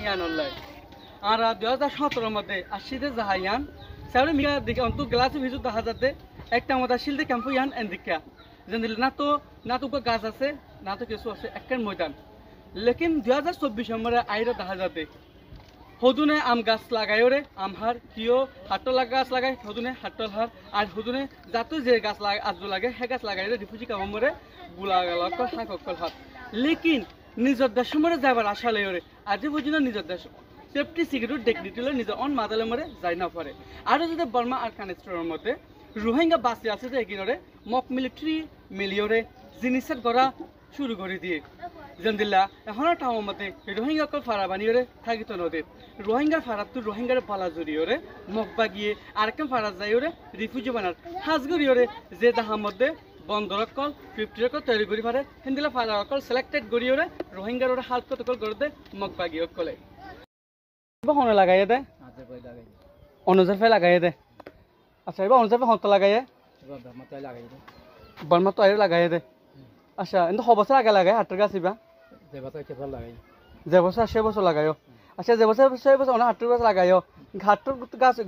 হিয়ান অনলাই আর 2017 মধ্যে আসিতে জাহাইয়ান সাউরে মিয়া দেখে অন্ত গ্লাস ভিজু দেখা যাতে একটা মত শিলতে ক্যাম্পু ইয়ান এন্দিকা যেন না তো গাছ আছে না তো কিছু আছে একখান ময়দান লেকিন 2024 মধ্যে আইরো দেখা যাতে হদুনে আম গাছ লাগাইও রে আমহার কিয় হাটলা গাছ লাগাই হদুনে হাটল হার আর হদুনে যাতে যে গাছ আজু লাগে হে গাছ লাগাই রে রিফিউজি কামরে গুলাগালকল হাককল হাত লেকিন নিজের দেশ মরে যাবার আশা লইরে আজি পর্যন্ত নিজের দেশ সেফটি সিকিউরিটি ডিগনিটিলে নিজে অন মাদালে মরে যাই না পারে আর যদি বর্মা আর কানেস্টরের মধ্যে রোহিঙ্গা বাসি আছে যে এগিনরে মক মিলিটারি মিলিয়রে জিনিসের গড়া শুরু করে দিয়ে জন্দিল্লা এখন টাউন মতে রোহিঙ্গা কল ফারা বানিয়ে থাকিত নদীর রোহিঙ্গার ফারাত তো রোহিঙ্গার পালা জড়িয়ে মকবা গিয়ে আরেকম ফারা যাইরে রিফিউজি বানার হাজগরিয়রে যে দাহার মধ্যে বন্দরকল 50 কল তৈরি করি পারে হিন্দিলা ফারাকল সিলেক্টেড গড়িয়ে রোহিঙ্গার ওরা হাল কত কল করতে মকবা গিয়ে কলে বহনে লাগাইয়ে দে অনুজার ফে লাগাইয়ে দে আচ্ছা এবার অনুজার ফে হত লাগাইয়ে বর্মা তো আইরে লাগাইয়ে দে আচ্ছা কিন্তু হবছর আগে লাগাই হাটের গাছ ইবা যে বছর সে বছর লাগাইও আচ্ছা যে বছর সে বছর অনেক হাটের গাছ লাগাইও ঘাটর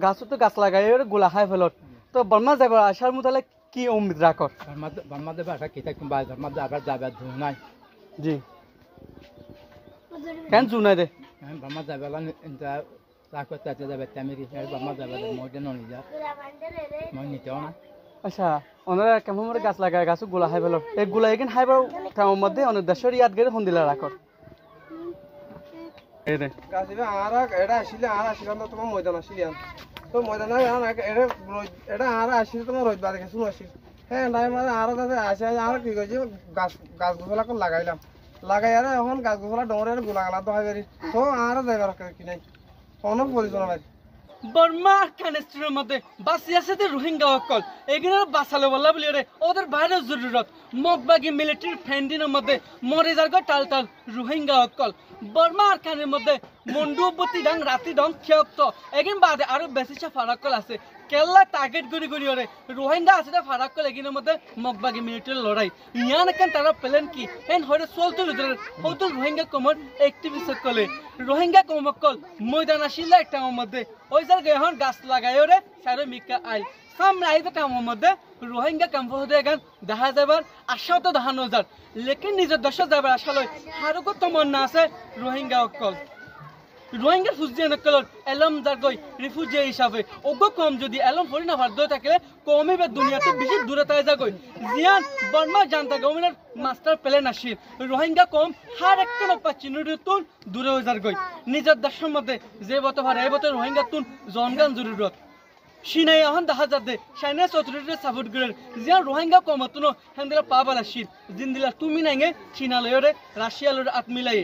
গাছ তো গাছ লাগাই গোলা খাই ফেলত তো বর্মা যাব আসার মতালে কি উম্মিদ রাখর বর্মা দেবে আশা কি থাকবে বর্মা আবার যাবে নাই জি কেন জুনাই দে বর্মা যাবে রাখতে যাবে তামিরি বর্মা যাবে মধ্যে ননি যা মই নিতেও না আচ্ছা ওনারা কেমন মরে গাছ লাগায় গাছ গোলা খাই ফেল এই গোলা এখানে খাইবার টাউন মধ্যে অনেক দেশের ইয়াদ গেলে সন্দিলা রাখর এটা আসিলাম তোমার ময়দান আসিলাম তো ময়দান এটা আসিল তোমার রোদ বাদে শুনো আসিল হ্যাঁ আরো আসে আর কি করছি গাছ গোছলা লাগাইলাম লাগাই আর এখন গাছ গোছলা ডরে গোলা গালা দেখা বেরি তো আর যাইবার কি নাই অনেক পরিচয় ভাই বর্মা কানেস্টরের মধ্যে বাসি আছে যে রোহিঙ্গা অকল এগুলো বাঁচালো বলা বলি রে ওদের বাইরে জরুরত মগবাগি মিলিটারি ফ্রেন্ডিনের মধ্যে মরে যার টাল টাল রোহিঙ্গা অকল বর্মা আর কানের মধ্যে মন্ডুবতী ডাং রাতি ডং খেয়ক্ত এগিন বাদে আরো বেশি ফারাকল আছে কেল্লা টার্গেট করি করি ওরে রোহিঙ্গা আছে ফারাকল এগিনের মধ্যে মগবাগি মিলিটারি লড়াই ইয়ান কেন তারা প্লেন কি হেন হরে চলতে লিটার হতো রোহিঙ্গা কমর অ্যাক্টিভিস্ট কলে রোহিঙ্গা কমকল ময়দান আসিলে একটা মধ্যে ওই জায়গা এখন গাছ লাগাই ওরে সারে মিকা আইল সামনে আইতে টাউনের মধ্যে রোহিঙ্গা ক্যাম্প হতে গান দেখা যাবার আশাও তো দেখানো যার লেকিন নিজের দেশে যাবার আশা লয় হারও কত মন আছে রোহিঙ্গা অকল রোহিঙ্গা ফুজিয়ে নকল এলম জারগই রিফিউজি হিসাবে ওগো কম যদি এলম ফরি না ভারত থাকে কমই বা দুনিয়াতে বেশি দূরে তাই যাগই জিয়ান বর্মা জানতা গভর্নমেন্ট মাস্টার প্ল্যান আসিল রোহিঙ্গা কম হার একটা নপা চিনুতুন দূরে হয়ে যারগই নিজের দেশের মধ্যে যে বতো ভার এই বতো রোহিঙ্গা তুন জনগান জরুরত সিনাই এখন দেখা যাতে চাইনিজ অথরিটি সাপোর্ট করে জিয়ান রোহিঙ্গা কমতুনো হেন্দিলা পাবাল আসিল জিন্দিলা তুমি নাইগে চীনা লয়রে রাশিয়া লয়রে আত্মিলাই